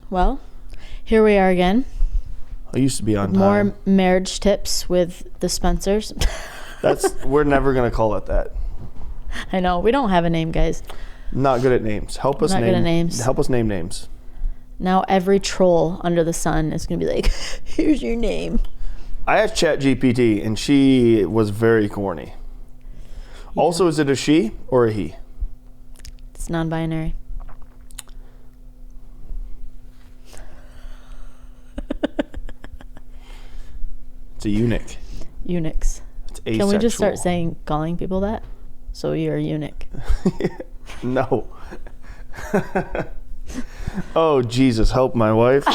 Well, here we are again. I used to be on time. More marriage tips with the Spencers. We're never going to call it that. I know. We don't have a name, guys. Not good at names. Help us Not good at names. Help us name names. Now every troll under the sun is going to be like, here's your name. I asked ChatGPT, and she was very corny. Yeah. Also, is it a she or a he? It's non-binary. It's a eunuch. Eunuchs. It's asexual. Can we just start calling people that? So you're a eunuch. No. Oh, Jesus, help my wife.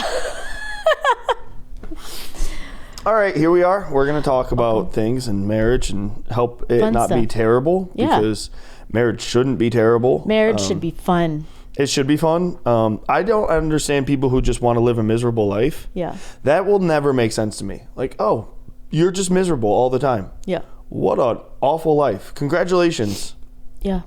All right, here we are. We're going to talk about things in marriage and help it Fun not stuff. be terrible. Yeah. Because marriage shouldn't be terrible. Marriage should be fun. It should be fun. I don't understand people who just want to live a miserable life. Yeah. That will never make sense to me. Like, oh, you're just miserable all the time. Yeah. What an awful life. Congratulations. Yeah.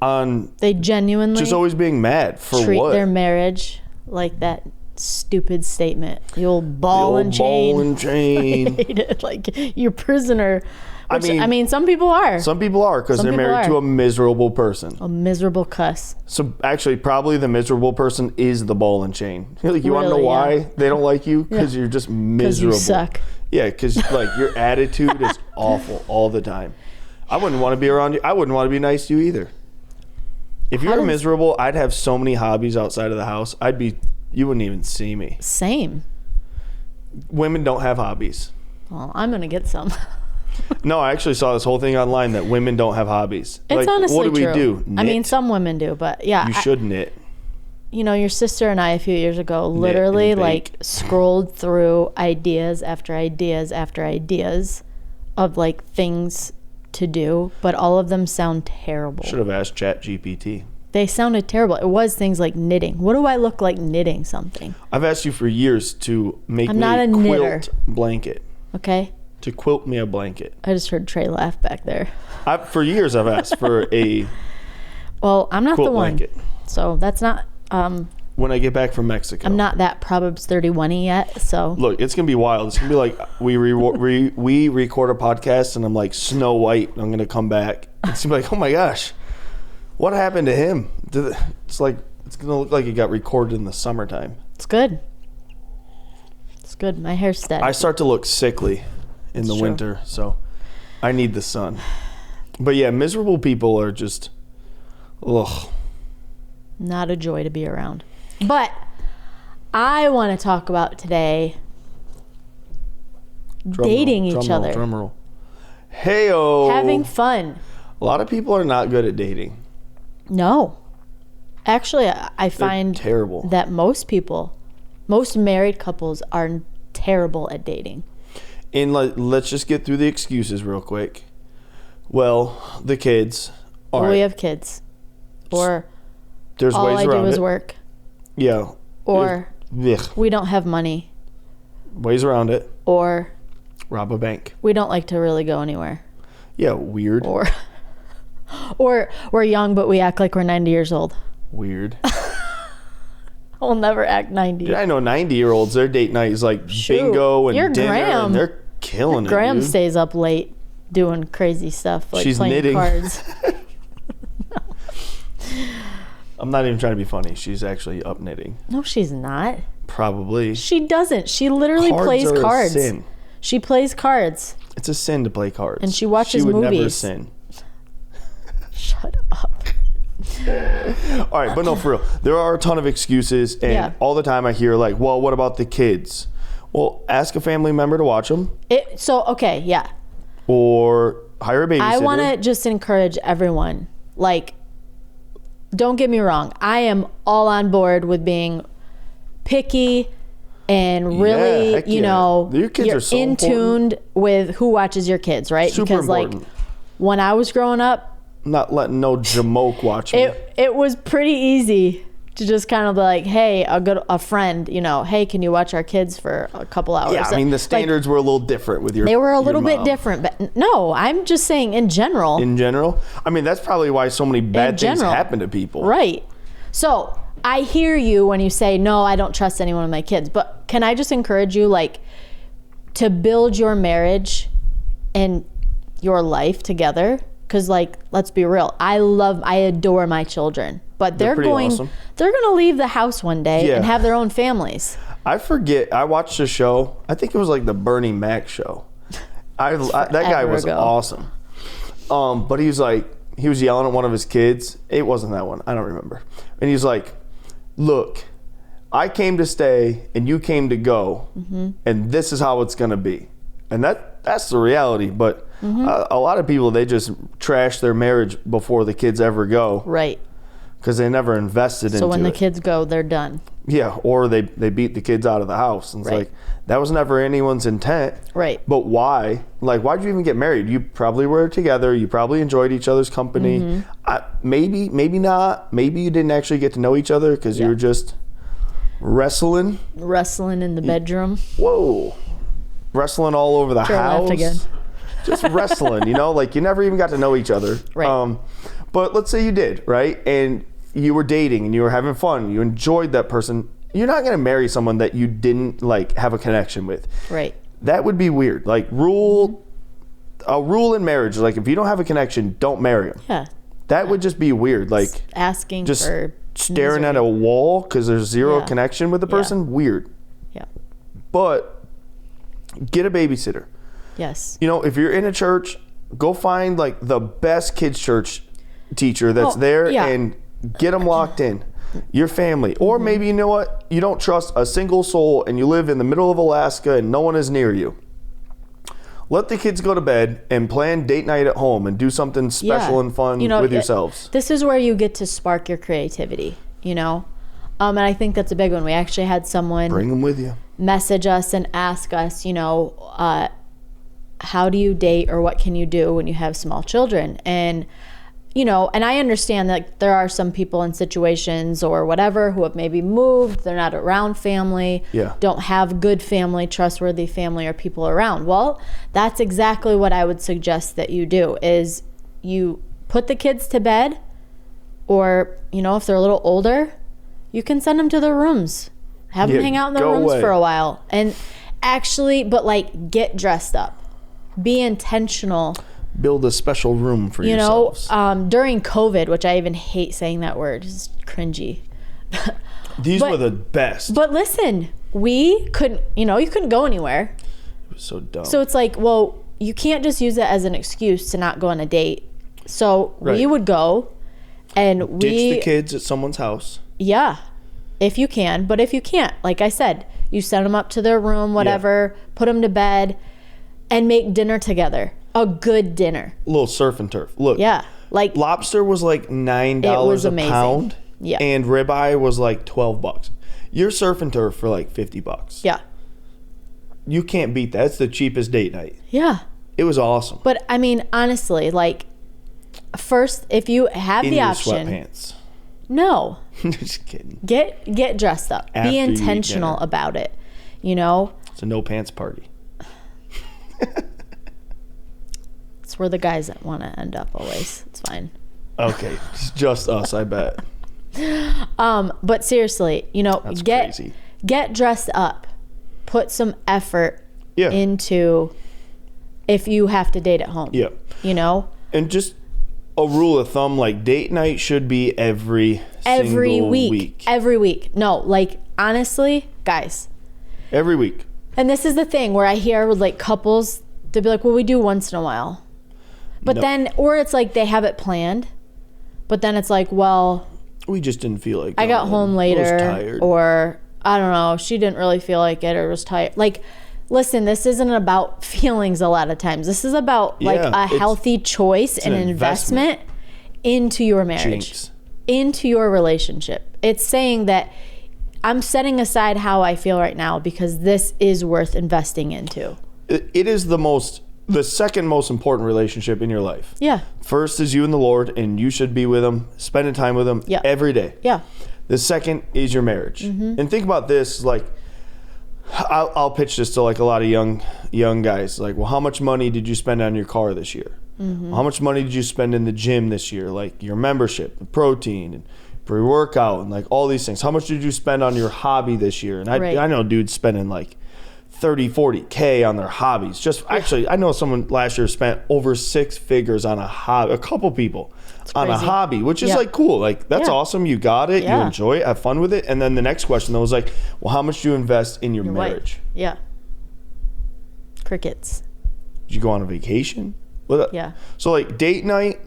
On they genuinely just always being mad for treat what? their marriage like that stupid statement. The old ball and chain. Ball and chain. I hate it. Like, you're prisoner. Which, I mean, some people are. Some people are because they're married to a miserable person. A miserable cuss. So actually, probably the miserable person is the ball and chain. Like, you want to know why they don't like you? Because you're just miserable. Because you suck. Yeah, because like your attitude is awful all the time. I wouldn't want to be around you. I wouldn't want to be nice to you either. If you were miserable, I'd have so many hobbies outside of the house. You wouldn't even see me. Same. Women don't have hobbies. Well, I'm going to get some. No, I actually saw this whole thing online that women don't have hobbies. It's honestly what do true. we do? Knit? I mean, some women do, but yeah. You should knit. You know, your sister and I a few years ago literally like scrolled through ideas after ideas after ideas of like things to do, but all of them sound terrible. Should have asked ChatGPT. They sounded terrible. It was things like knitting. What do I look like knitting something? I've asked you for years to make me a quilt knitter. Blanket. Okay. To quilt me a blanket. I just heard Trey laugh back there. For years I've asked for a well, I'm not the one. Blanket. So that's not when I get back from Mexico. I'm not that Proverbs 31-y yet, so. Look, it's going to be wild. It's going to be like we record a podcast and I'm like Snow White. I'm going to come back. It's going to be like, oh my gosh, what happened to him? It's going to look like it got recorded in the summertime. It's good. It's good. My hair's steady. I start to look sickly in the winter, so I need the sun. But yeah, miserable people are just, ugh. Not a joy to be around. But I want to talk about today dating each other. Drum roll. Hey-o. Having fun. A lot of people are not good at dating. No. Actually, I find terrible. That most married couples are terrible at dating. And let's just get through the excuses real quick. Well, the kids. We have kids. Or there's all ways I around do is it. work. Yeah. Or we don't have money. Ways around it. Or rob a bank. We don't like to really go anywhere. Yeah, weird. Or we're young, but we act like we're 90 years old. Weird. I'll never act 90. Dude, I know 90-year-olds. Their date night is like bingo and dinner, and they're killing it. Graham stays up late doing crazy stuff, like she's playing knitting cards. I'm not even trying to be funny. She's actually up knitting. No, she's not. Probably. She doesn't. She literally plays cards. A sin. She plays cards. It's a sin to play cards. And she watches movies. She would never sin. Shut up. All right, but no, for real. There are a ton of excuses, and all the time I hear like, well, what about the kids? Well, ask a family member to watch them. Or hire a babysitter. I want to just encourage everyone, like, don't get me wrong. I am all on board with being picky and really, your kids you're are so in tuned with who watches your kids, right? Super because important. Like when I was growing up, not letting no jamoke watch me. It was pretty easy to just kind of be like, hey, a friend, hey, can you watch our kids for a couple hours? Yeah, I mean, the standards were a little different with your. They were a little bit different, but no, I'm just saying in general. In general? I mean, that's probably why so many bad things happen to people. Right. So I hear you when you say, no, I don't trust anyone with my kids. But can I just encourage you, like, to build your marriage and your life together? Because, like, let's be real. I adore my children. But they're going to leave the house one day and have their own families. I forget. I watched a show. I think it was like the Bernie Mac show. That guy was awesome. But he was yelling at one of his kids. It wasn't that one. I don't remember. And he's like, look, I came to stay and you came to go. Mm-hmm. And this is how it's going to be. And that's the reality. But a lot of people, they just trash their marriage before the kids ever go. Right. Because they never invested into it. So when the kids go, they're done. Yeah, or they beat the kids out of the house. And it's like, that was never anyone's intent. Right. But why? Like, why'd you even get married? You probably were together. You probably enjoyed each other's company. Mm-hmm. Maybe not. Maybe you didn't actually get to know each other because you were just wrestling. Wrestling in the bedroom. Whoa. Wrestling all over the house. Again. Just wrestling, like you never even got to know each other. Right. But let's say you did, right? And you were dating and you were having fun. You enjoyed that person. You're not going to marry someone that you didn't like have a connection with. Right. That would be weird. Like a rule in marriage, like if you don't have a connection, don't marry them. Yeah. That would just be weird. Like asking just for staring misery. at a wall because there's zero connection with the person. Weird. Yeah. But get a babysitter. Yes. If you're in a church, go find like the best kids church teacher that's there and get them locked in. Your family. Or maybe, you know what? You don't trust a single soul and you live in the middle of Alaska and no one is near you. Let the kids go to bed and plan date night at home and do something special and fun with yourselves. This is where you get to spark your creativity, And I think that's a big one. We actually had someone bring them with you. Message us and ask us, how do you date or what can you do when you have small children? And and I understand that there are some people in situations or whatever who have maybe moved, they're not around family, don't have good family, trustworthy family or people around. Well, that's exactly what I would suggest that you do is you put the kids to bed or, if they're a little older, you can send them to their rooms. Have them hang out in their rooms for a while. And actually, but like get dressed up. Be intentional. Build a special room for yourselves. During COVID, which I even hate saying that word, it's cringy. These were the best. But listen, we couldn't, you couldn't go anywhere. It was so dumb. So it's like, well, you can't just use it as an excuse to not go on a date. So we would go and ditch the kids at someone's house. Yeah, if you can. But if you can't, like I said, you send them up to their room, whatever, put them to bed, and make dinner together. A good dinner. A little surf and turf. Look. Yeah. Like lobster was like $9 a pound. Yeah. And ribeye was like $12. You're surf and turf for like $50. Yeah. You can't beat that. It's the cheapest date night. Yeah. It was awesome. But I mean, honestly, like first, if you have the option. Sweatpants. No. Just kidding. Get dressed up. After be intentional about it. It's a no pants party. It's where the guys want to end up always. It's fine. Okay, it's just us, I bet. But seriously, That's crazy. Get dressed up. Put some effort into if you have to date at home. Yeah. And just a rule of thumb, like date night should be every week. Every week. No, like honestly, guys. Every week. And this is the thing where I hear with like couples, they'll be like, well, we do once in a while. But then, or it's like they have it planned, but then it's like, well, we just didn't feel like I got home later, was tired. Or I don't know, she didn't really feel like it or was tired. Like, listen, this isn't about feelings a lot of times. This is about like a healthy choice and an investment into your marriage, into your relationship. It's saying that I'm setting aside how I feel right now because this is worth investing into. It is the second most important relationship in your life. Yeah. First is you and the Lord, and you should be with him, spending time with him every day. Yeah. The second is your marriage. Mm-hmm. And think about this, like, I'll pitch this to like a lot of young guys. Like, well, how much money did you spend on your car this year? Mm-hmm. Well, how much money did you spend in the gym this year? Like your membership, the protein, and pre-workout and like all these things. How much did you spend on your hobby this year? And I know dudes spending like 30, 40K on their hobbies. Just actually, I know someone last year spent over 6 figures on a hobby, a couple people on a hobby, which is like cool. Like that's awesome. You got it. You enjoy it. Have fun with it. And then the next question though was like, well, how much do you invest in your marriage? Wife. Yeah. Crickets. Did you go on a vacation? Yeah. So like date night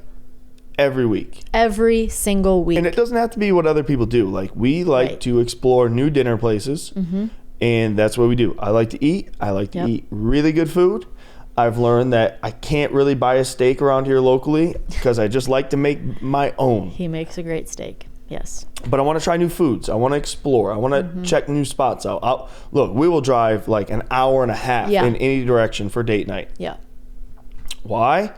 every week. Every single week. And it doesn't have to be what other people do. Like we like to explore new dinner places. Mm-hmm. And that's what we do. I like to eat. I like to eat really good food. I've learned that I can't really buy a steak around here locally because I just like to make my own. He makes a great steak. Yes. But I want to try new foods. I want to explore. I want to check new spots out. Look, we will drive like an hour and a half in any direction for date night. Yeah. Why?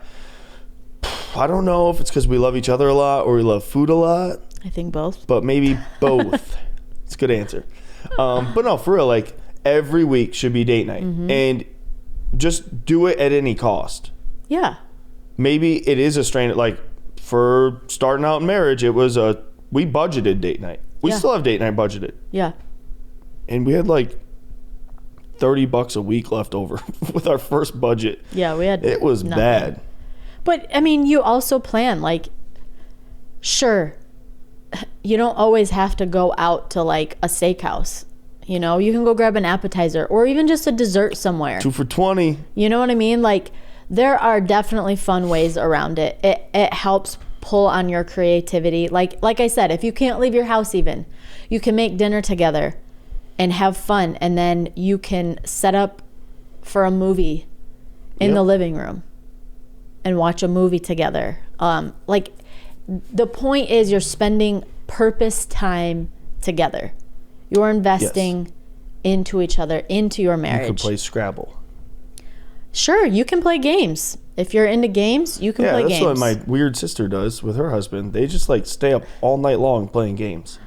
I don't know if it's because we love each other a lot or we love food a lot. I think both. But maybe both. It's a good answer. But no, for real, like every week should be date night. And just do it at any cost. Yeah. Maybe it is a strain. Like for starting out in marriage, we budgeted date night. We still have date night budgeted. Yeah. And we had like $30 a week left over with our first budget. Yeah, we had. It was nothing. bad. But I mean, you also plan, like, sure, you don't always have to go out to like a steakhouse. You know, you can go grab an appetizer or even just a dessert somewhere. 2 for $20. You know what I mean? Like, there are definitely fun ways around it. It helps pull on your creativity. Like I said, if you can't leave your house even, you can make dinner together and have fun, and then you can set up for a movie in the living room and watch a movie together. Like, the point is you're spending purpose time together. You're investing into each other, into your marriage. You can play Scrabble. Sure, you can play games. If you're into games, you can play games. Yeah, that's what my weird sister does with her husband. They just like stay up all night long playing games.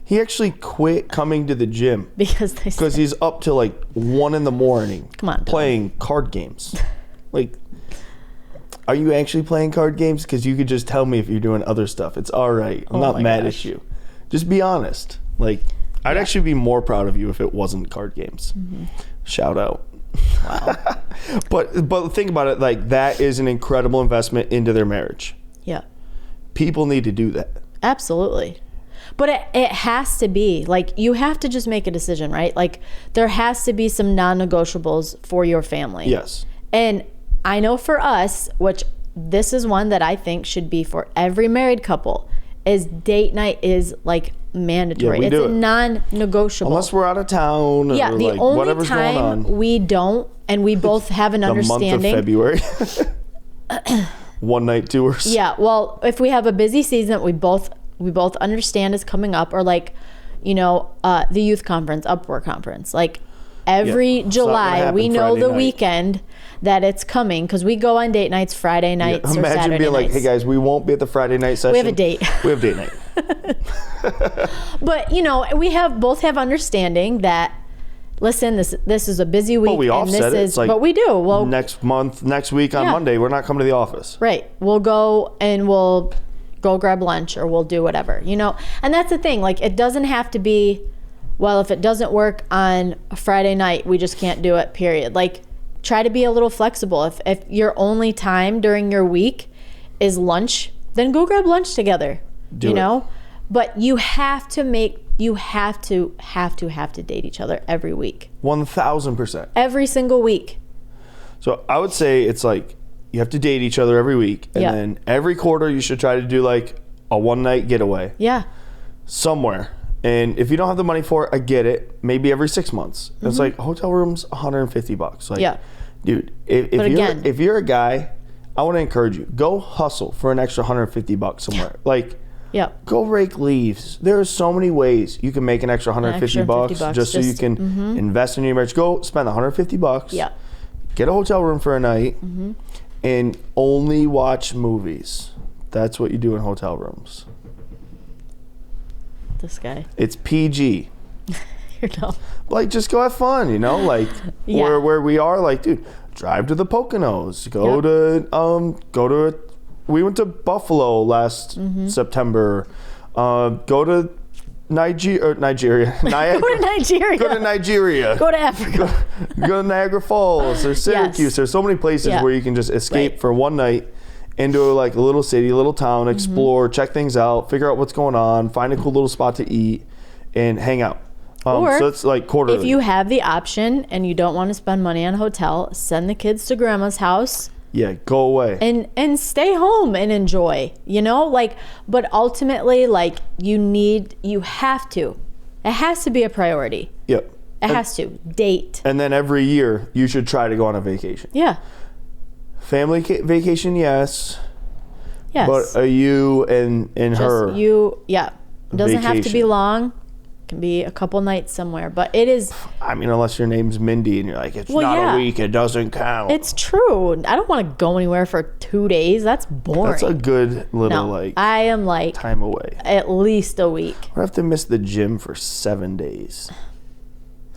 He actually quit coming to the gym because he's up till like 1 a.m. Come on, playing card games. Like, are you actually playing card games? Because you could just tell me if you're doing other stuff. It's all right. I'm not mad at you. Just be honest. Like, I'd actually be more proud of you if it wasn't card games. Shout out. Wow. But think about it. Like, that is an incredible investment into their marriage. Yeah. People need to do that. Absolutely. But it has to be, like, you have to just make a decision, right? Like, there has to be some non-negotiables for your family. Yes. And I know for us, which this is one that I think should be for every married couple, is date night is like mandatory. Yeah, it's a non-negotiable. Unless we're out of town. Yeah, or the like only whatever's going on. time we don't, and we both have an understanding. The month of February. One night tours. Yeah, well, if we have a busy season, we both understand is coming up, or like, you know, the youth conference, Upward conference, like every July we know Friday the night. Weekend that it's coming, because we go on date nights Friday nights or Saturday Imagine being like, nights. hey guys, we won't be at the Friday night session. We have a date. We have date night. But you know, we both have understanding that, listen, this is a busy week. But we offset it. It's like, but we do. Well, next week on Monday, we're not coming to the office. Right. We'll go and we'll go grab lunch, or we'll do whatever, you know. And that's the thing. Like, it doesn't have to be, well, if it doesn't work on a Friday night, we just can't do it, period. Like, try to be a little flexible. If your only time during your week is lunch, then go grab lunch together. Do you it. know? But you have to date each other every week. 1,000%. Every single week. So I would say it's like you have to date each other every week, and then every quarter you should try to do like a one-night getaway. Yeah. Somewhere. And if you don't have the money for it, I get it. Maybe every 6 months. It's like hotel rooms, $150. Like, dude, if you're a guy, I want to encourage you, go hustle for an extra $150 somewhere. Like, go rake leaves. There are so many ways you can make an extra $150 just so you can invest in your marriage. Go spend $150. Yeah. Get a hotel room for a night and only watch movies. That's what you do in hotel rooms. This guy. It's PG. You're dumb. Like, just go have fun, you know? Like, where we are, like, dude, drive to the Poconos. We went to Buffalo last September. Go to Nigeria. Niagara. Go to Nigeria. Go to Nigeria. Go to Africa. Go to Niagara Falls or Syracuse. Yes. There's so many places where you can just escape for one night into like a little city, a little town, explore, check things out, figure out what's going on, find a cool little spot to eat, and hang out. Or so it's like quarterly. If you have the option and you don't want to spend money on a hotel, send the kids to grandma's house. Yeah, go away. And stay home and enjoy, you know? Like, but ultimately, like, you have to. It has to be a priority. Yep. It has to. Date. And then every year, you should try to go on a vacation. Yeah. Family vacation, yes. Yes. But you and Just her. It doesn't have to be vacation. long. It can be a couple nights somewhere. But it is. I mean, unless your name's Mindy and you're like, it's not a week, it doesn't count. It's true. I don't want to go anywhere for 2 days. That's boring. That's a good little I am like time away. at least a week. I have to miss the gym for 7 days.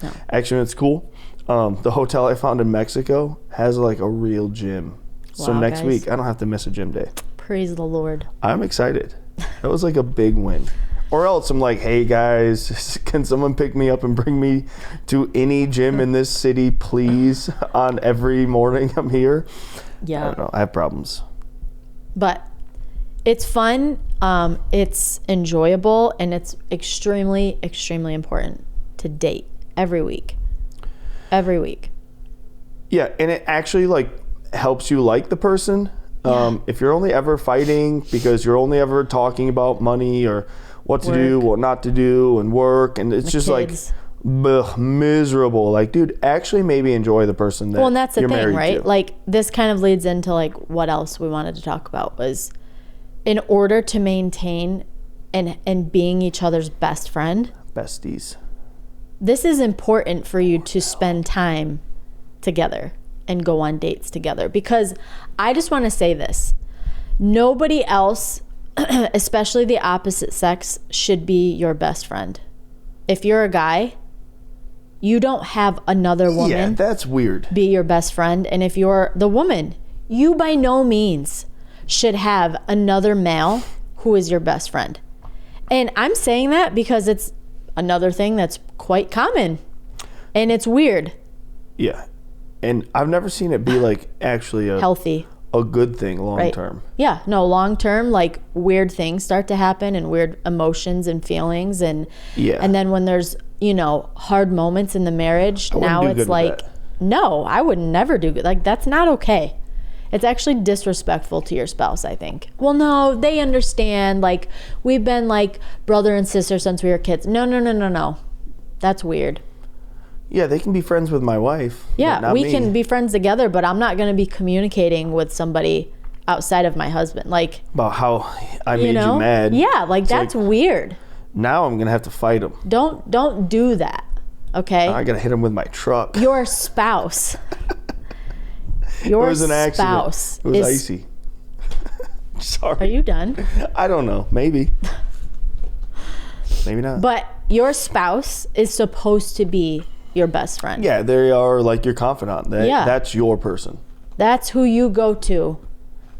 No. Actually, it's cool. The hotel I found in Mexico has like a real gym. So Wow, next guys. week, I don't have to miss a gym day. Praise the Lord. I'm excited. That was like a big win. Or else I'm like, hey guys, can someone pick me up and bring me to any gym in this city, please, on every morning I'm here? Yeah. I don't know. I have problems. But it's fun. It's enjoyable, and it's extremely, extremely important to date every week. Every week. Yeah, and it actually like helps you like the person. If you're only ever fighting because you're only ever talking about money or what to do, what not to do, and work, and it's just kids. like miserable. Like, dude, actually maybe enjoy the person that Well, and that's the you're thing, married right? to. Like, this kind of leads into like what else we wanted to talk about was, in order to maintain and being each other's best friend, Besties. this is important for you to spend time together and go on dates together. Because I just want to say this, nobody else, especially the opposite sex, should be your best friend. If you're a guy, you don't have another woman Yeah, that's weird. be your best friend. And if you're the woman, you by no means should have another male who is your best friend. And I'm saying that because it's another thing that's quite common. And it's weird. Yeah. And I've never seen it be like actually Healthy. a good thing long Right. term. Yeah, no, long term, like weird things start to happen and weird emotions and feelings. And then when there's, hard moments in the marriage, wouldn't now do it's good with like, that. no, I would never do good. Like, that's not okay. It's actually disrespectful to your spouse, I think. Well, no, they understand. Like, we've been like brother and sister since we were kids. No. That's weird. Yeah, they can be friends with my wife. but Yeah, not we me. can be friends together, but I'm not going to be communicating with somebody outside of my husband. Like, About how I made you mad. Yeah, like It's that's like, weird. now I'm going to have to fight him. Don't do that. Okay? I got to hit him with my truck. Your spouse. It Your was an accident. spouse It was is icy. Sorry. Are you done? I don't know. Maybe. Maybe not. But your spouse is supposed to be your best friend. Yeah, they are like your confidant. That's your person. That's who you go to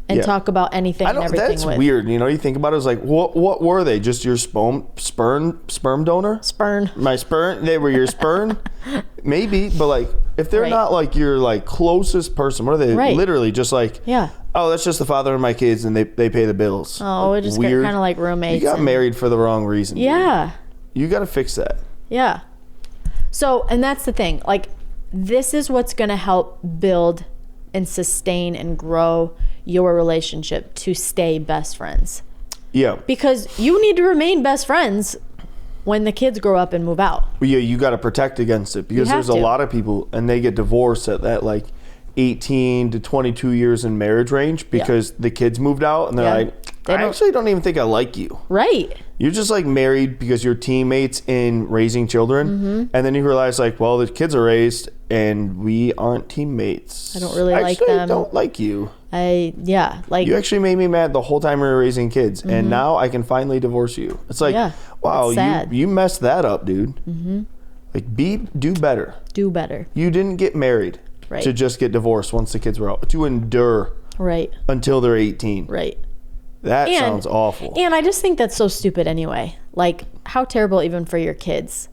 and Yeah. talk about anything and everything That's with. weird. You think about it, it's like, what were they? Just your sperm donor? Spurn. My sperm? They were your sperm? Maybe, but like, if they're Right. not like your like closest person, what are they? Right. Literally just like, Yeah. oh, that's just the father of my kids and they pay the bills. Oh, we just get kind of like roommates. You got and- married for the wrong reason. dude. Yeah. You got to fix that. Yeah. So, and that's the thing. Like, this is what's going to help build and sustain and grow your relationship to stay best friends. Yeah. Because you need to remain best friends when the kids grow up and move out. Yeah, you got to protect against it because have there's a to. lot of people and they get divorced at that like 18 to 22 years in marriage range because the kids moved out and they're Yeah. like, I actually don't even think I like you. Right. You're just like married because you're teammates in raising children. Mm-hmm. And then you realize like, well, the kids are raised and we aren't teammates. I don't really like actually them. don't like you. Like, You actually made me mad the whole time we were raising kids. And now I can finally divorce you. It's like, Yeah, wow, it's sad. you messed that up, dude. Mm-hmm. Like do better. do better. You didn't get married Right. to just get divorced once the kids were out. To endure Right. until they're 18. Right. That sounds awful. And I just think that's so stupid anyway. Like, how terrible even for your kids.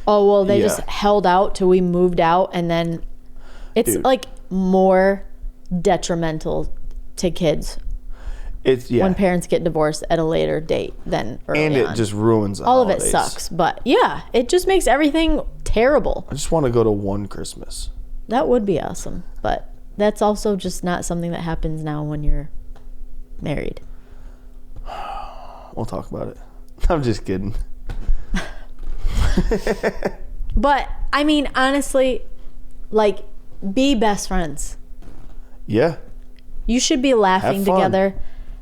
Oh, well, they just held out till we moved out, and then it's like more detrimental to kids. It's when parents get divorced at a later date than early and it on. just ruins the all holidays. of it sucks, but yeah, it just makes everything terrible. I just want to go to one Christmas. That would be awesome, but that's also just not something that happens now when you're married. We'll talk about it. I'm just kidding. But I mean, honestly, like, be best friends. Yeah. You should be laughing together,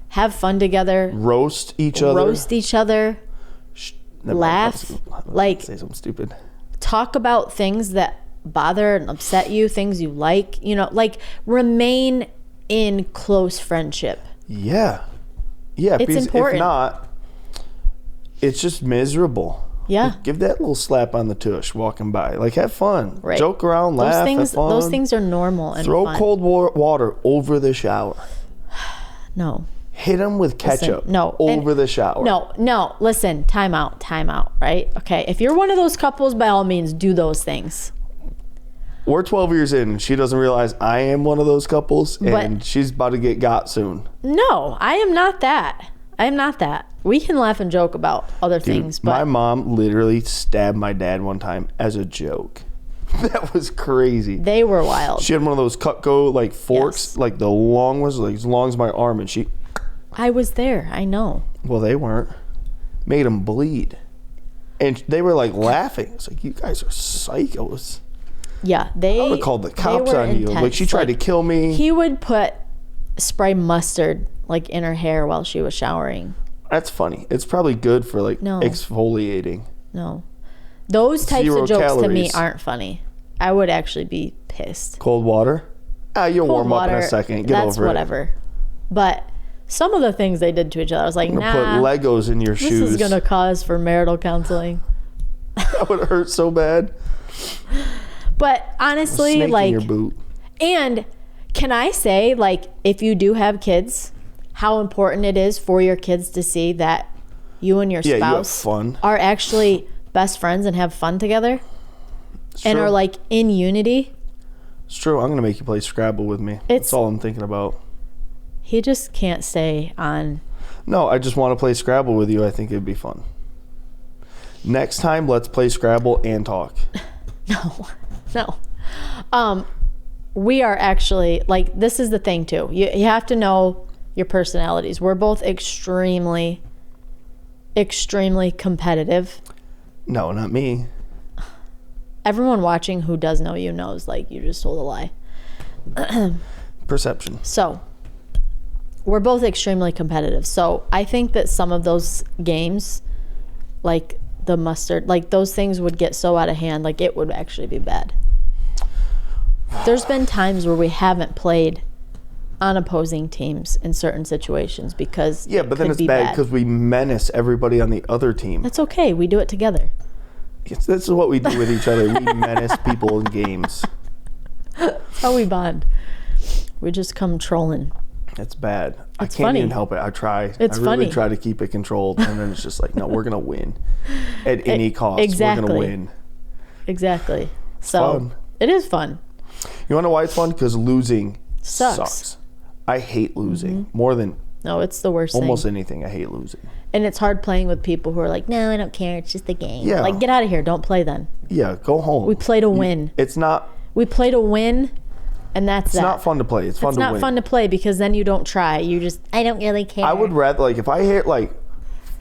have fun together, roast each other, laugh, like, say something stupid, talk about things that bother and upset you, things you like, you know, like, remain in close friendship. Yeah, it's important. If not, it's just miserable. Yeah. Like, give that little slap on the tush walking by. Like, have fun. Right. Joke around, laugh, have fun. Those things are normal and Throw fun. cold water over the shower. No. Hit them with ketchup over the shower. No. Listen, time out, right? Okay. If you're one of those couples, by all means, do those things. We're 12 years in, and she doesn't realize I am one of those couples, and she's about to get got soon. No, I am not that. We can laugh and joke about other things, but my mom literally stabbed my dad one time as a joke. That was crazy. They were wild. She had one of those Cutco like forks, like the long ones, like as long as my arm, and she. I was there. I know. Well, they weren't. Made them bleed, and they were like laughing. It's like, you guys are psychos. Yeah, I would have called the cops on you. Like, she tried to kill me. He would spray mustard like in her hair while she was showering. That's funny. It's probably good for like exfoliating. No. Those types of jokes calories. to me aren't funny. I would actually be pissed. Cold water? You'll warm up in a second. Get over it. That's whatever. But some of the things they did to each other, I was like, nah. Put Legos in your shoes. This is going to cause for marital counseling. That would hurt so bad. But honestly, snake like, in your boot. And can I say, like, if you do have kids, how important it is for your kids to see that you and your spouse are actually best friends and have fun together and are like in unity. It's true. I'm going to make you play Scrabble with me. That's all I'm thinking about. He just can't stay on. No, I just want to play Scrabble with you. I think it'd be fun. Next time, let's play Scrabble and talk. No. We are actually, like, this is the thing too. You have to know your personalities. We're both extremely competitive. No, not me. Everyone watching who does know you knows, like, you just told a lie. Perception. So, we're both extremely competitive. So, I think that some of those games, like the mustard, like, those things would get so out of hand, like, it would actually be bad. There's been times where we haven't played on opposing teams in certain situations because but then it's bad because we menace everybody on the other team. That's okay. We do it together. This is what we do with each other. We menace people in games. That's how we bond. We just come trolling. It's bad. It's I can't funny. even help it. I try. It's I really funny. try to keep it controlled, and then it's just like, no, we're gonna win at any cost. Exactly. We're gonna win. Exactly. So fun. It is fun. You want to know why it's fun? Because losing sucks. I hate losing more than it's the worst almost thing. anything. I hate losing. And it's hard playing with people who are like, no, I don't care. It's just a game. Yeah. Like, get out of here. Don't play then. Yeah, go home. We play to win. We play to win, and that's It's not fun to play. It's fun to win. It's not fun to play because then you don't try. You just, I don't really care. I would rather, like, if I hit like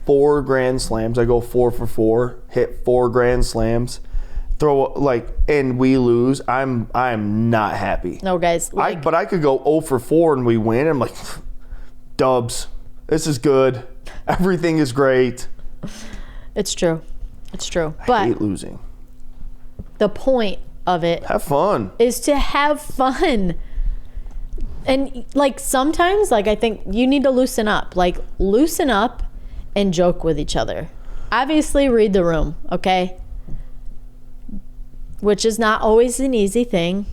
4 grand slams, I go 4 for 4, hit 4 grand slams, throw and we lose. I'm not happy. No, guys. But I could go 0 for 4 and we win. I'm like, dubs. This is good. Everything is great. It's true. I hate losing. The point of it, have fun, is to have fun. And like sometimes, like, I think you need to loosen up. Like, loosen up and joke with each other. Obviously, read the room, okay? Which is not always an easy thing.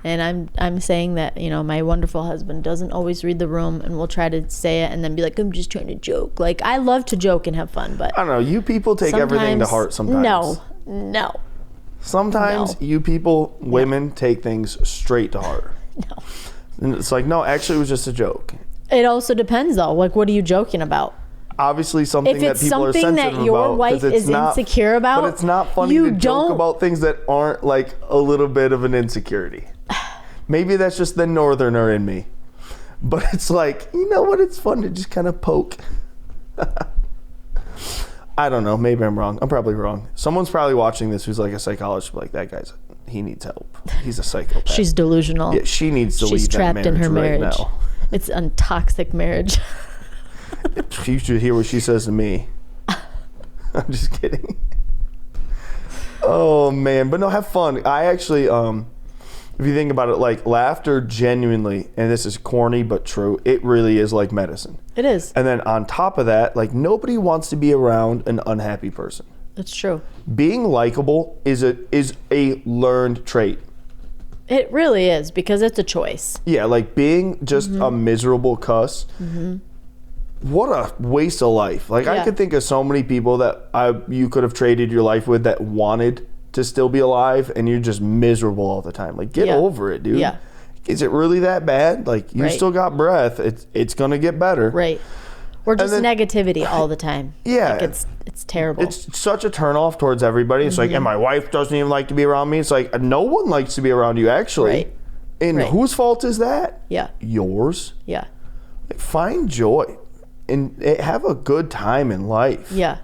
And I'm saying that, you know, my wonderful husband doesn't always read the room and will try to say it and then be like, I'm just trying to joke. Like, I love to joke and have fun, but I don't know. You people take everything to heart sometimes. No. Sometimes you people, women, take things straight to heart. No. And it's like, no, actually it was just a joke. It also depends, though. Like, what are you joking about? Obviously something that people are sensitive about. If it's something that your wife is insecure about, but it's not funny to joke about things that aren't like a little bit of an insecurity. Maybe that's just the northerner in me. But it's like, you know what? It's fun to just kind of poke. I don't know. Maybe I'm wrong. I'm probably wrong. Someone's probably watching this who's like a psychologist. Like, that guy's, he needs help. He's a psychopath. She's delusional. Yeah, she needs to leave that marriage in her marriage. Right now. It's a toxic marriage. You should hear what she says to me. I'm just kidding. Oh, man. But no, have fun. I actually, if you think about it, like, laughter genuinely, and this is corny but true, it really is like medicine. It is. And then on top of that, like, nobody wants to be around an unhappy person. That's true. Being likable is a learned trait. It really is, because it's a choice. Yeah, like being just a miserable cuss. Mm-hmm. What a waste of life. Like, I could think of so many people that you could have traded your life with that wanted to still be alive, and you're just miserable all the time. Like, get over it, dude. Yeah. Is it really that bad? Like, you still got breath. It's going to get better. Right. Or just negativity all the time. Yeah. Like, it's terrible. It's such a turnoff towards everybody. It's like, and my wife doesn't even like to be around me. It's like, no one likes to be around you, actually. Right. And whose fault is that? Yeah. Yours. Yeah. Like, find joy and have a good time in life. Yeah.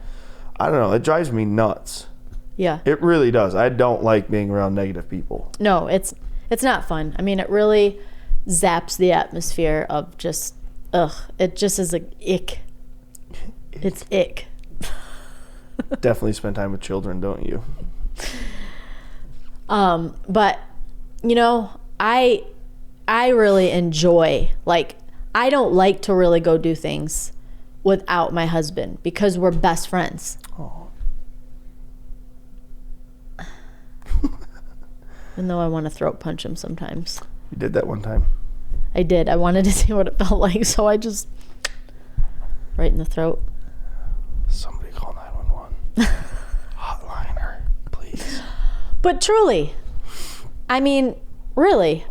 I don't know. It drives me nuts. Yeah. It really does. I don't like being around negative people. No, it's not fun. I mean, it really zaps the atmosphere of just, it just is like ick. It's ick. Definitely spend time with children, don't you? But, you know, I really enjoy, like, I don't like to really go do things without my husband because we're best friends. Oh. Even though I want to throat punch him sometimes. You did that one time. I did. I wanted to see what it felt like, so I just right in the throat. Somebody call 911. Hotliner, please. But truly, I mean, really,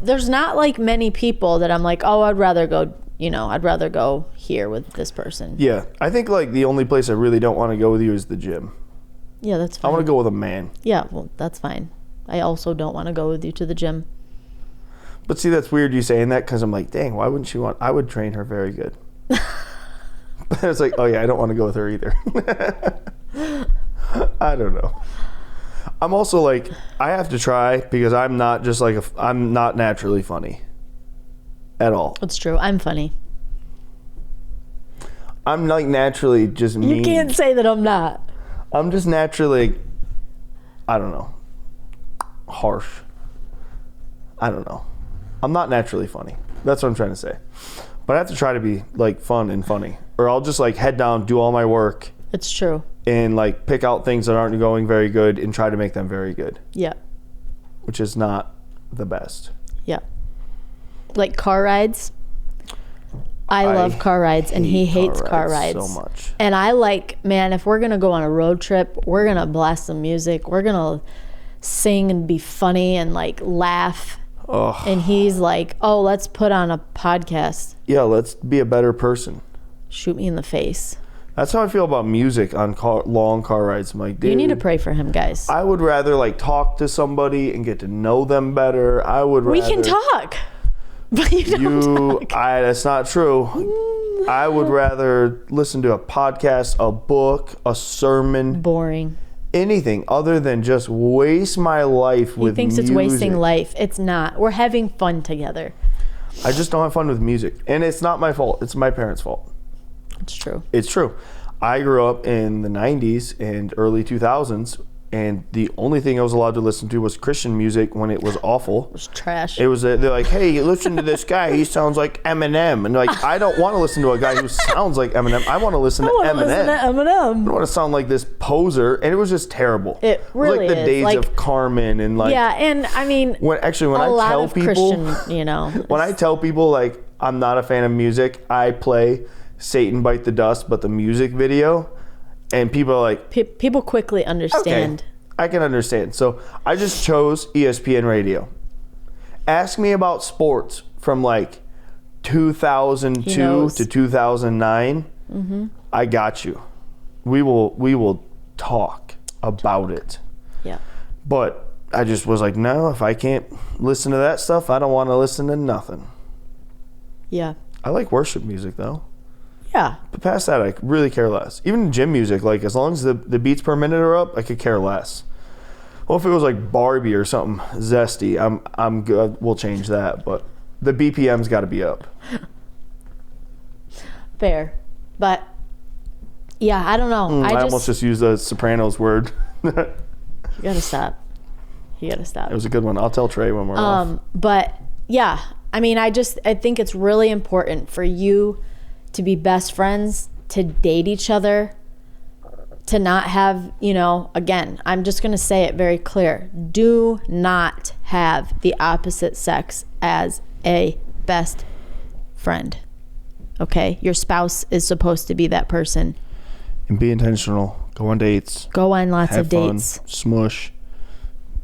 there's not like many people that I'm like, oh, I'd rather go here with this person. Yeah, I think like the only place I really don't want to go with you is the gym. Yeah, that's fine. I want to go with a man. Yeah, well, that's fine. I also don't want to go with you to the gym. But see, that's weird you saying that because I'm like, dang, why wouldn't you want? I would train her very good. But it's like, oh yeah, I don't want to go with her either. I don't know. I'm also like, I have to try because I'm not just like I'm not naturally funny at all. It's true. I'm funny. I'm like naturally just mean. You can't say that I'm not. I'm just naturally, I don't know, harsh. I don't know. I'm not naturally funny. That's what I'm trying to say. But I have to try to be like fun and funny, or I'll just like head down, do all my work. It's true. And like pick out things that aren't going very good and try to make them very good. Yeah. Which is not the best. Yeah. Like car rides. I love car rides, and he hates car rides so much. And I like, man, if we're going to go on a road trip, we're going to blast some music. We're going to sing and be funny and like laugh. Ugh. And he's like, oh, let's put on a podcast. Yeah, let's be a better person. Shoot me in the face. That's how I feel about music on long car rides. I'm like, dude, you need to pray for him, guys. I would rather like talk to somebody and get to know them better. We can talk. But you don't talk. That's not true. I would rather listen to a podcast, a book, a sermon. Boring. Anything other than just waste my life with music. He thinks it's wasting life. It's not. We're having fun together. I just don't have fun with music. And it's not my fault. It's my parents' fault. It's true. It's true. I grew up in the 90s and early 2000s and the only thing I was allowed to listen to was Christian music when it was awful. It was trash. It was they're like, hey, listen to this guy. He sounds like Eminem, and like I don't want to listen to a guy who sounds like Eminem. I want to listen to Eminem. I don't want to sound like this poser, and it was just terrible. It really was like the is. days like, of Carmen and like yeah, and I mean when I tell people, Christian, when I tell people like I'm not a fan of music, I play Satan Bite the Dust, but the music video. And people are like... people quickly understand. Okay, I can understand. So I just chose ESPN Radio. Ask me about sports from like 2002 to 2009. Mm-hmm. I got you. We will talk about it. Yeah. But I just was like, no, if I can't listen to that stuff, I don't want to listen to nothing. Yeah. I like worship music though. Yeah. But past that, I really care less. Even gym music, like as long as the beats per minute are up, I could care less. Well, if it was like Barbie or something zesty, I'm good. We'll change that. But the BPM's got to be up. Fair. But yeah, I don't know. I almost just used a Sopranos word. You gotta stop. It was a good one. I'll tell Trey when we're off. But yeah, I mean, I think it's really important for you to be best friends, to date each other, to not have, again, I'm just going to say it very clear. Do not have the opposite sex as a best friend. Okay? Your spouse is supposed to be that person. And be intentional. Go on dates. Go on lots of dates. Fun, smush.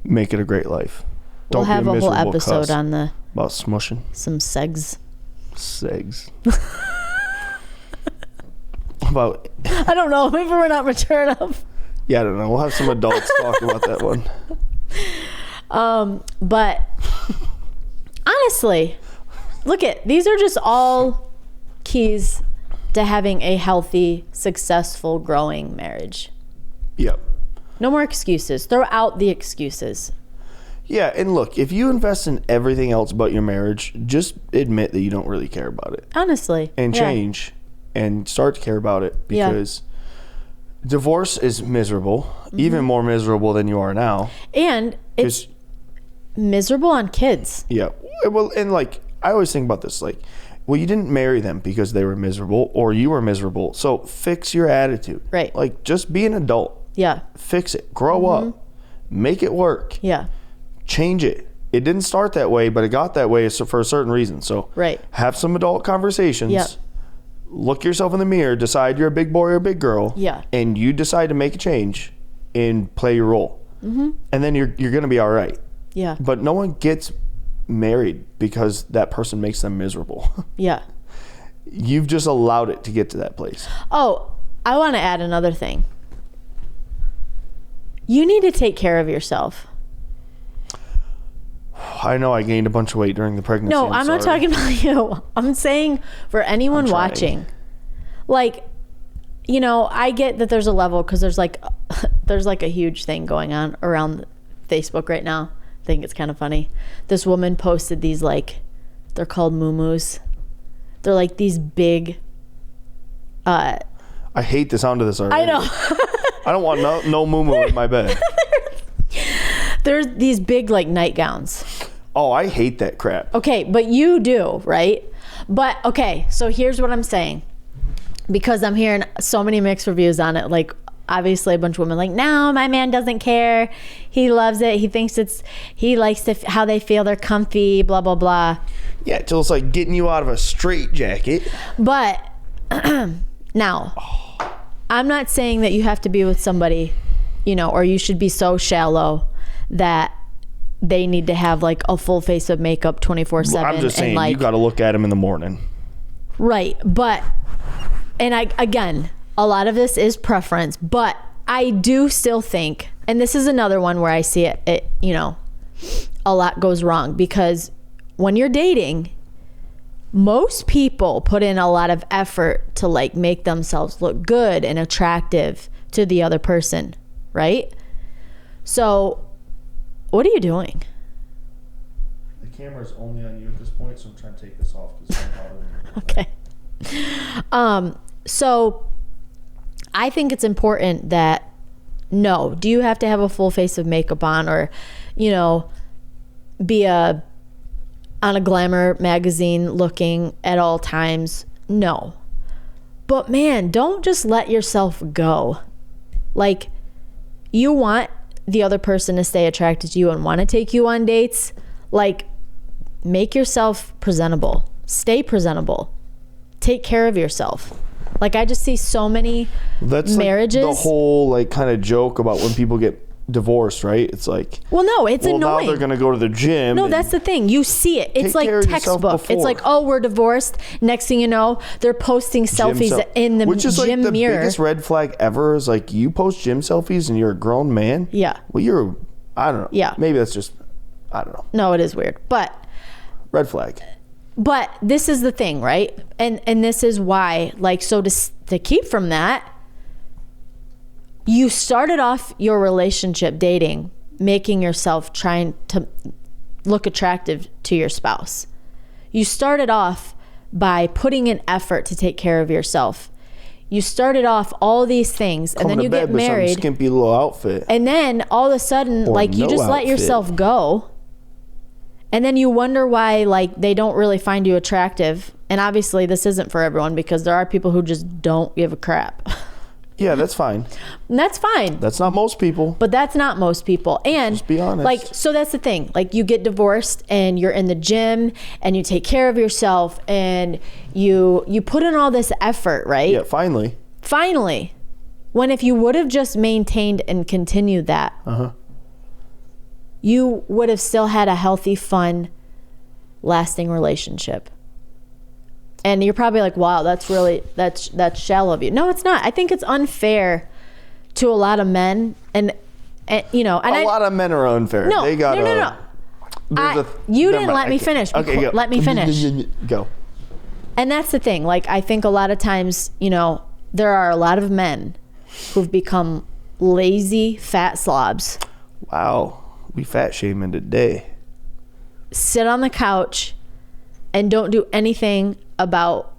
Make it a great life. We'll have a whole episode on about smushing. Some segs. Segs. About I don't know. Maybe we're not mature enough. Yeah, I don't know. We'll have some adults talk about that one. But honestly, these are just all keys to having a healthy, successful, growing marriage. Yep. No more excuses. Throw out the excuses. Yeah, and look, if you invest in everything else but your marriage, just admit that you don't really care about it. Honestly. And change. And start to care about it, because divorce is miserable, even more miserable than you are now. And it's miserable on kids. Yeah. Well, and like, I always think about this, like, well, you didn't marry them because they were miserable or you were miserable. So fix your attitude. Right. Like, just be an adult. Yeah. Fix it. Grow up. Make it work. Yeah. Change it. It didn't start that way, but it got that way for a certain reason. So have some adult conversations. Yeah. Look yourself in the mirror, decide you're a big boy or a big girl, and you decide to make a change and play your role. Mm-hmm. And then you're going to be all right. Yeah. But no one gets married because that person makes them miserable. Yeah. You've just allowed it to get to that place. Oh, I want to add another thing. You need to take care of yourself. I know I gained a bunch of weight during the pregnancy. No, I'm not talking about you. I'm saying for anyone watching. Like, I get that there's a level, because there's like a huge thing going on around Facebook right now. I think it's kind of funny. This woman posted these, like, they're called muumuus. They're like these big. I hate the sound of this already. I know. I don't want no muumuu in my bed. There's these big, like, nightgowns. Oh, I hate that crap. Okay, but you do, right? But, okay, so here's what I'm saying. Because I'm hearing so many mixed reviews on it. Like, obviously a bunch of women like, no, my man doesn't care. He loves it. He thinks he likes how they feel. They're comfy, blah, blah, blah. Yeah, till it's like getting you out of a straitjacket. But, now, I'm not saying that you have to be with somebody, or you should be so shallow that they need to have like a full face of makeup 24/7. I'm just saying, like, you got to look at them in the morning. Right. But, and again, a lot of this is preference, but I do still think, and this is another one where I see it, a lot goes wrong, because when you're dating, most people put in a lot of effort to like make themselves look good and attractive to the other person. Right. So what are you doing? The camera's only on you at this point, so I'm trying to take this off because I'm okay. So I think it's important that No. Do you have to have a full face of makeup on, or, you know, be on a glamour magazine looking at all times? No. But man, don't just let yourself go. Like, you want the other person to stay attracted to you and want to take you on dates. Like, make yourself presentable. Stay presentable. Take care of yourself. Like, I just see so many marriages. Like the whole like kind of joke about when people get divorced, right? It's like, well, no, it's annoying. Now they're gonna go to the gym. No, that's the thing. You see it. It's like textbook. It's like, oh, we're divorced. Next thing you know, they're posting selfies in the which is gym like the mirror. biggest red flag ever is like, you post gym selfies and you're a grown man. Yeah. Well, I don't know. Yeah. Maybe that's just, I don't know. No, it is weird, but red flag. But this is the thing, right? And this is why, like, so to keep from that, you started off your relationship dating, making yourself trying to look attractive to your spouse. You started off by putting an effort to take care of yourself. You started off all these things, and then you get married. Some skimpy little outfit. And then all of a sudden, like, you just let yourself go. And then you wonder why, like, they don't really find you attractive. And obviously this isn't for everyone, because there are people who just don't give a crap. Yeah, that's fine. And that's fine. That's not most people. But that's not most people. And just be honest. Like, so that's the thing. Like, you get divorced and you're in the gym and you take care of yourself and you put in all this effort, right? Yeah, finally. Finally. When if you would have just maintained and continued that, you would have still had a healthy, fun, lasting relationship. And you're probably like, wow, that's shallow of you. No, it's not. I think it's unfair to a lot of men. And you know, and a lot of men are unfair. No, they got no. You didn't let me finish. Okay, go. Let me finish. Go. And that's the thing. Like, I think a lot of times, you know, there are a lot of men who've become lazy, fat slobs. Wow. We fat shaming today. Sit on the couch and don't do anything about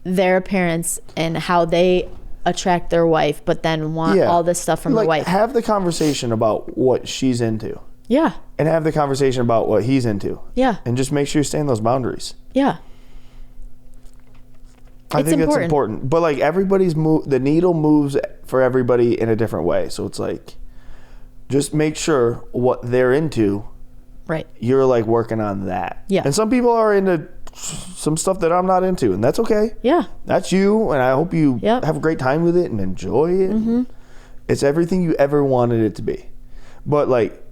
their appearance and how they attract their wife, but then want all this stuff from their wife. Have the conversation about what she's into. Yeah. And have the conversation about what he's into. Yeah. And just make sure you stay in those boundaries. Yeah. I think that's important. But like, the needle moves for everybody in a different way. So it's like, just make sure what they're into. Right. You're like working on that. Yeah. And some people are into some stuff that I'm not into, and that's okay. Yeah. That's you, and I hope you have a great time with it and enjoy it. Mm-hmm. It's everything you ever wanted it to be. But like,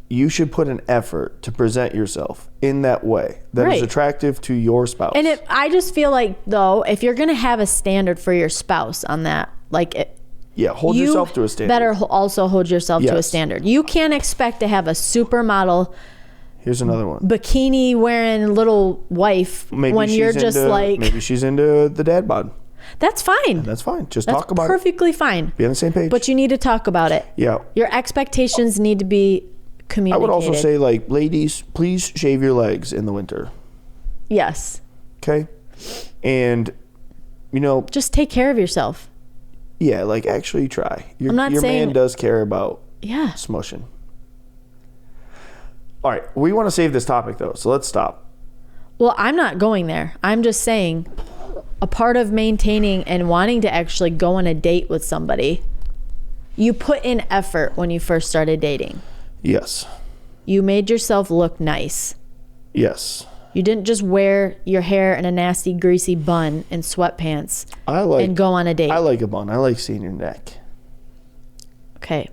you should put an effort to present yourself in that way that is attractive to your spouse. And I just feel like, though, if you're going to have a standard for your spouse on that, like, hold yourself to a standard. You better also hold yourself to a standard. You can't expect to have a supermodel. Here's another one. Bikini wearing little wife when you're just like. Maybe she's into the dad bod. That's fine. That's fine. Just talk about it. That's perfectly fine. Be on the same page. But you need to talk about it. Yeah. Your expectations need to be communicated. I would also say, like, ladies, please shave your legs in the winter. Yes. Okay? And, you know. Just take care of yourself. Yeah, like, actually try. Your man does care about smushing. All right, we want to save this topic, though, so let's stop. Well, I'm not going there. I'm just saying, a part of maintaining and wanting to actually go on a date with somebody, you put in effort when you first started dating. Yes. You made yourself look nice. Yes. You didn't just wear your hair in a nasty, greasy bun and sweatpants and go on a date. I like a bun. I like seeing your neck. Okay.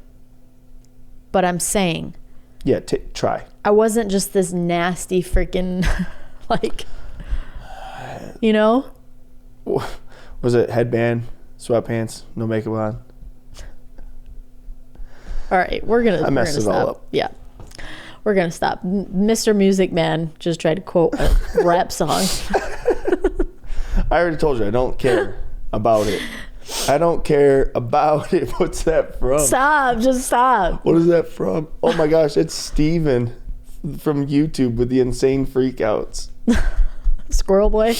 But I'm saying. Yeah, try. I wasn't just this nasty freaking, like, you know? Was it headband, sweatpants, no makeup on? All right, we're gonna. I messed it all up. Yeah, we're gonna stop. Mr. Music Man just tried to quote a rap song. I already told you I don't care about it. I don't care about it. What's that from? Stop! Just stop. What is that from? Oh my gosh, it's Steven from YouTube with the insane freakouts. Squirrel Boy.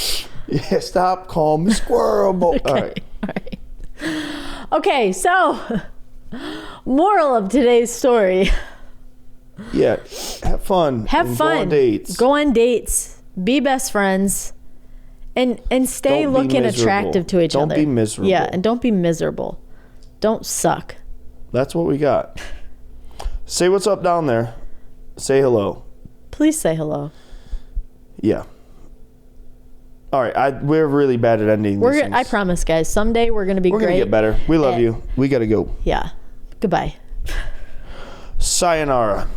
Yeah, stop calling me Squirrel Boy. Okay. All right. Okay, so. Moral of today's story. Yeah, have fun. Have and fun. Go on dates. Go on dates. Be best friends. And stay Don't be looking miserable. attractive to each other. Don't be miserable. Yeah, and don't be miserable. Don't suck. That's what we got. Say what's up down there. Say hello. Please say hello. Yeah. All right, we're really bad at ending these things. I promise, guys. Someday we're gonna be great. We're gonna get better. We love you. We gotta go. Yeah. Goodbye. Sayonara.